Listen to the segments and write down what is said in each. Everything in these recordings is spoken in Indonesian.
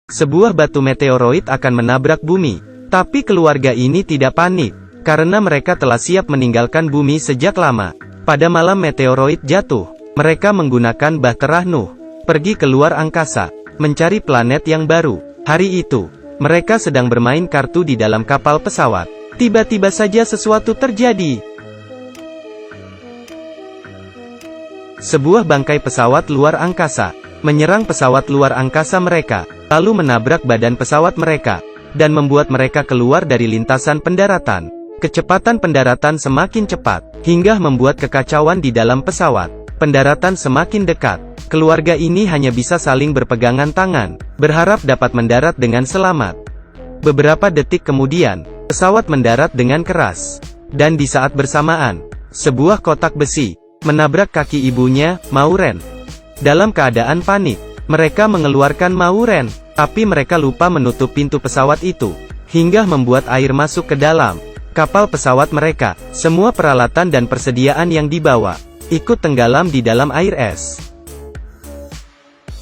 sebuah batu meteoroid akan menabrak bumi. Tapi keluarga ini tidak panik, karena mereka telah siap meninggalkan bumi sejak lama. Pada malam meteoroid jatuh, mereka menggunakan Bahtera Nuh, pergi keluar angkasa, mencari planet yang baru. Hari itu, mereka sedang bermain kartu di dalam kapal pesawat. Tiba-tiba saja sesuatu terjadi. Sebuah bangkai pesawat luar angkasa menyerang pesawat luar angkasa mereka, lalu menabrak badan pesawat mereka, dan membuat mereka keluar dari lintasan pendaratan. Kecepatan pendaratan semakin cepat, hingga membuat kekacauan di dalam pesawat. Pendaratan semakin dekat. Keluarga ini hanya bisa saling berpegangan tangan, berharap dapat mendarat dengan selamat. Beberapa detik kemudian, pesawat mendarat dengan keras. Dan di saat bersamaan, sebuah kotak besi menabrak kaki ibunya, Mauren. Dalam keadaan panik, mereka mengeluarkan Mauren, tapi mereka lupa menutup pintu pesawat itu, hingga membuat air masuk ke dalam kapal pesawat mereka. Semua peralatan dan persediaan yang dibawa ikut tenggelam di dalam air es.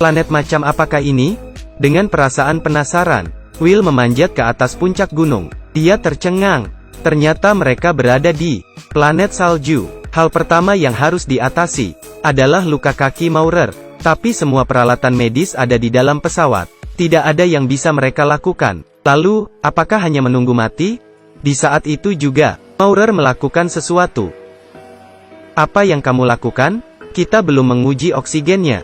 Planet macam apakah ini? Dengan perasaan penasaran, Will memanjat ke atas puncak gunung. Dia tercengang. Ternyata mereka berada di planet salju. Hal pertama yang harus diatasi adalah luka kaki Maurer. Tapi semua peralatan medis ada di dalam pesawat. Tidak ada yang bisa mereka lakukan. Lalu, apakah hanya menunggu mati? Di saat itu juga, Maurer melakukan sesuatu. Apa yang kamu lakukan? Kita belum menguji oksigennya.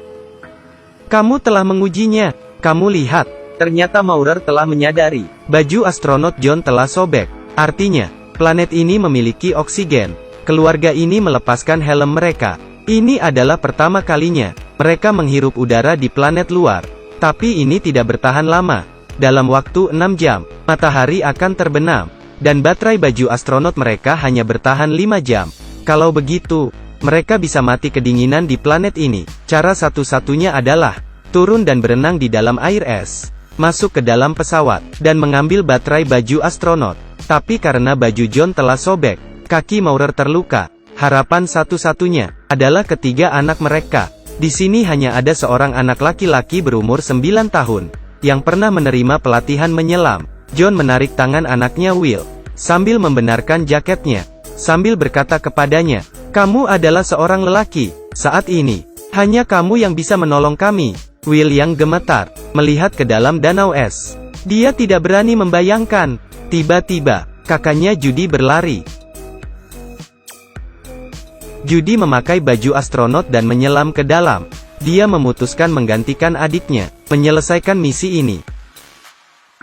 Kamu telah mengujinya. Kamu lihat. Ternyata Maurer telah menyadari. Baju astronot John telah sobek. Artinya, planet ini memiliki oksigen. Keluarga ini melepaskan helm mereka. Ini adalah pertama kalinya mereka menghirup udara di planet luar. Tapi ini tidak bertahan lama. Dalam waktu 6 jam, matahari akan terbenam. Dan baterai baju astronot mereka hanya bertahan 5 jam. Kalau begitu, mereka bisa mati kedinginan di planet ini. Cara satu-satunya adalah turun dan berenang di dalam air es, masuk ke dalam pesawat, dan mengambil baterai baju astronot. Tapi karena baju John telah sobek, kaki Maurer terluka. Harapan satu-satunya adalah ketiga anak mereka. Di sini hanya ada seorang anak laki-laki berumur 9 tahun, yang pernah menerima pelatihan menyelam. John menarik tangan anaknya Will, sambil membenarkan jaketnya, sambil berkata kepadanya, "Kamu adalah seorang lelaki. Saat ini, hanya kamu yang bisa menolong kami." Will yang gemetar, melihat ke dalam danau es. Dia tidak berani membayangkan. Tiba-tiba, kakaknya Judy berlari. Judy memakai baju astronot dan menyelam ke dalam. Dia memutuskan menggantikan adiknya, menyelesaikan misi ini.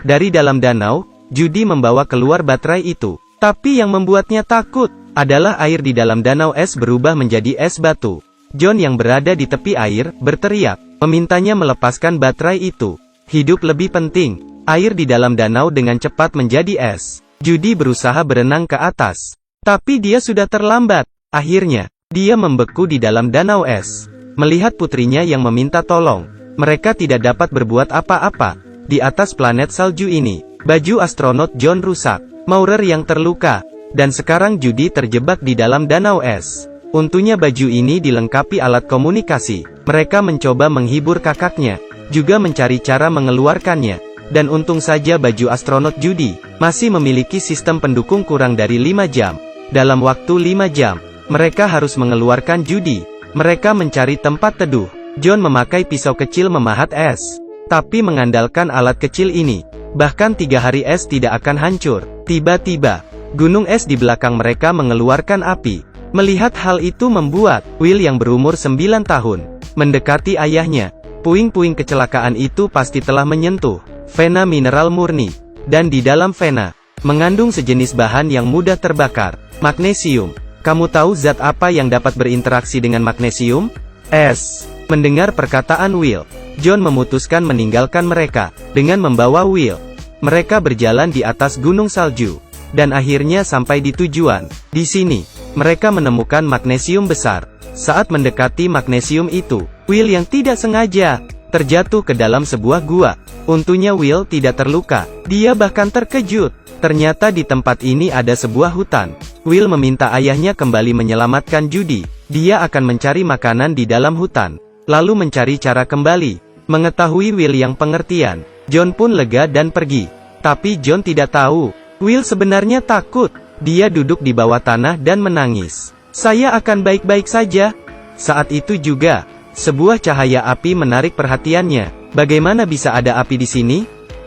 Dari dalam danau, Judy membawa keluar baterai itu. Tapi yang membuatnya takut adalah air di dalam danau es berubah menjadi es batu. John yang berada di tepi air, berteriak, memintanya melepaskan baterai itu. Hidup lebih penting. Air di dalam danau dengan cepat menjadi es. Judy berusaha berenang ke atas. Tapi dia sudah terlambat. Akhirnya, dia membeku di dalam danau es. Melihat putrinya yang meminta tolong, mereka tidak dapat berbuat apa-apa. Di atas planet salju ini, baju astronot John rusak, Maurer yang terluka, dan sekarang Judy terjebak di dalam danau es. Untungnya baju ini dilengkapi alat komunikasi. Mereka mencoba menghibur kakaknya, juga mencari cara mengeluarkannya. Dan untung saja baju astronot Judy masih memiliki sistem pendukung kurang dari 5 jam. Dalam waktu 5 jam, mereka harus mengeluarkan Judy. Mereka mencari tempat teduh. John memakai pisau kecil memahat es. Tapi mengandalkan alat kecil ini, bahkan 3 hari es tidak akan hancur. Tiba-tiba, gunung es di belakang mereka mengeluarkan api. Melihat hal itu membuat Will yang berumur 9 tahun mendekati ayahnya. Puing-puing kecelakaan itu pasti telah menyentuh vena mineral murni. Dan di dalam vena, mengandung sejenis bahan yang mudah terbakar, magnesium. Kamu tahu zat apa yang dapat berinteraksi dengan magnesium? Es. Mendengar perkataan Will, John memutuskan meninggalkan mereka, dengan membawa Will. Mereka berjalan di atas gunung salju, dan akhirnya sampai di tujuan. Di sini, mereka menemukan magnesium besar. Saat mendekati magnesium itu, Will yang tidak sengaja terjatuh ke dalam sebuah gua. Untungnya Will tidak terluka. Dia bahkan terkejut. Ternyata di tempat ini ada sebuah hutan. Will meminta ayahnya kembali menyelamatkan Judy. Dia akan mencari makanan di dalam hutan, lalu mencari cara kembali. Mengetahui Will yang pengertian, John pun lega dan pergi. Tapi John tidak tahu, Will sebenarnya takut. Dia duduk di bawah tanah dan menangis. "Saya akan baik-baik saja." Saat itu juga, sebuah cahaya api menarik perhatiannya. Bagaimana bisa ada api di sini?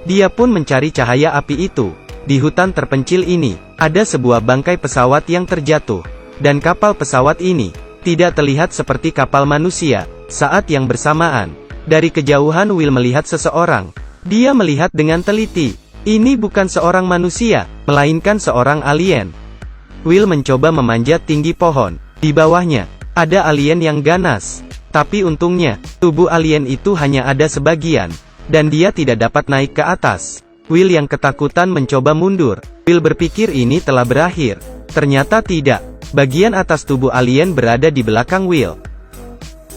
Dia pun mencari cahaya api itu. Di hutan terpencil ini, ada sebuah bangkai pesawat yang terjatuh. Dan kapal pesawat ini, tidak terlihat seperti kapal manusia. Saat yang bersamaan, dari kejauhan Will melihat seseorang. Dia melihat dengan teliti. Ini bukan seorang manusia, melainkan seorang alien. Will mencoba memanjat tinggi pohon. Di bawahnya, ada alien yang ganas. Tapi untungnya, tubuh alien itu hanya ada sebagian. Dan dia tidak dapat naik ke atas. Will yang ketakutan mencoba mundur. Will berpikir ini telah berakhir. Ternyata tidak. Bagian atas tubuh alien berada di belakang Will.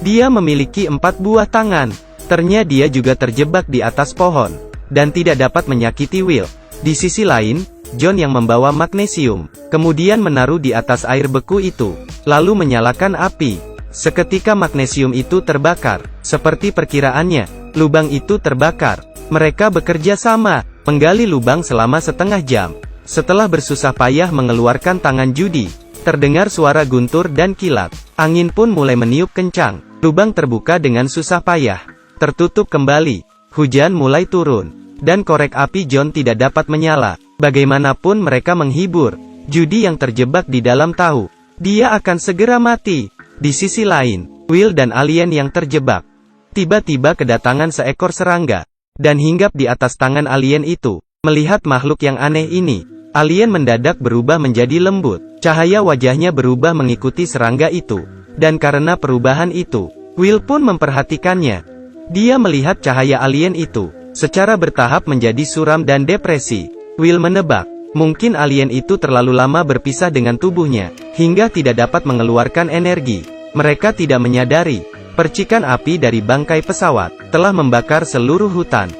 Dia memiliki 4 buah tangan. Ternyata dia juga terjebak di atas pohon. Dan tidak dapat menyakiti Will. Di sisi lain, John yang membawa magnesium. Kemudian menaruh di atas air beku itu. Lalu menyalakan api. Seketika magnesium itu terbakar. Seperti perkiraannya, lubang itu terbakar. Mereka bekerja sama, menggali lubang selama setengah jam. Setelah bersusah payah mengeluarkan tangan Judy, terdengar suara guntur dan kilat. Angin pun mulai meniup kencang. Lubang terbuka dengan susah payah. Tertutup kembali. Hujan mulai turun. Dan korek api John tidak dapat menyala. Bagaimanapun mereka menghibur. Judy yang terjebak di dalam tahu. Dia akan segera mati. Di sisi lain, Will dan alien yang terjebak. Tiba-tiba kedatangan seekor serangga. Dan hinggap di atas tangan alien itu. Melihat makhluk yang aneh ini, alien mendadak berubah menjadi lembut. Cahaya wajahnya berubah mengikuti serangga itu. Dan karena perubahan itu, Will pun memperhatikannya. Dia melihat cahaya alien itu, secara bertahap menjadi suram dan depresi. Will menebak, mungkin alien itu terlalu lama berpisah dengan tubuhnya, hingga tidak dapat mengeluarkan energi. Mereka tidak menyadari, percikan api dari bangkai pesawat telah membakar seluruh hutan.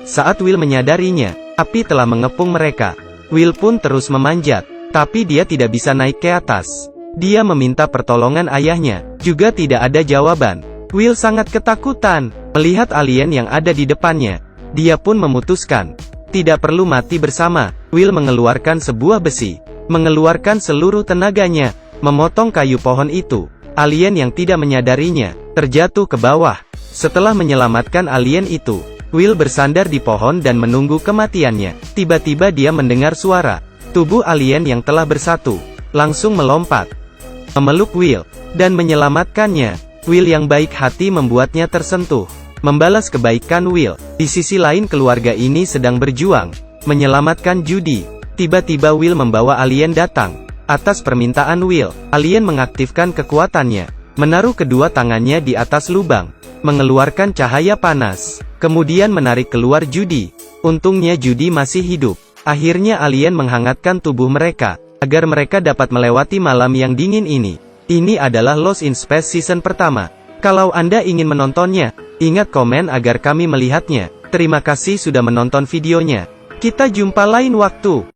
Saat Will menyadarinya, api telah mengepung mereka. Will pun terus memanjat, tapi dia tidak bisa naik ke atas. Dia meminta pertolongan ayahnya, juga tidak ada jawaban. Will sangat ketakutan melihat alien yang ada di depannya. Dia pun memutuskan, tidak perlu mati bersama. Will mengeluarkan sebuah besi, mengeluarkan seluruh tenaganya, memotong kayu pohon itu. Alien yang tidak menyadarinya, terjatuh ke bawah. Setelah menyelamatkan alien itu, Will bersandar di pohon dan menunggu kematiannya. Tiba-tiba dia mendengar suara. Tubuh alien yang telah bersatu, langsung melompat, memeluk Will, dan menyelamatkannya. Will yang baik hati membuatnya tersentuh. Membalas kebaikan Will. Di sisi lain keluarga ini sedang berjuang, menyelamatkan Judy. Tiba-tiba Will membawa alien datang. Atas permintaan Will, alien mengaktifkan kekuatannya, menaruh kedua tangannya di atas lubang, mengeluarkan cahaya panas, kemudian menarik keluar Judy. Untungnya Judy masih hidup. Akhirnya alien menghangatkan tubuh mereka, agar mereka dapat melewati malam yang dingin ini. Ini adalah Lost in Space season pertama. Kalau Anda ingin menontonnya, ingat komen agar kami melihatnya. Terima kasih sudah menonton videonya. Kita jumpa lain waktu.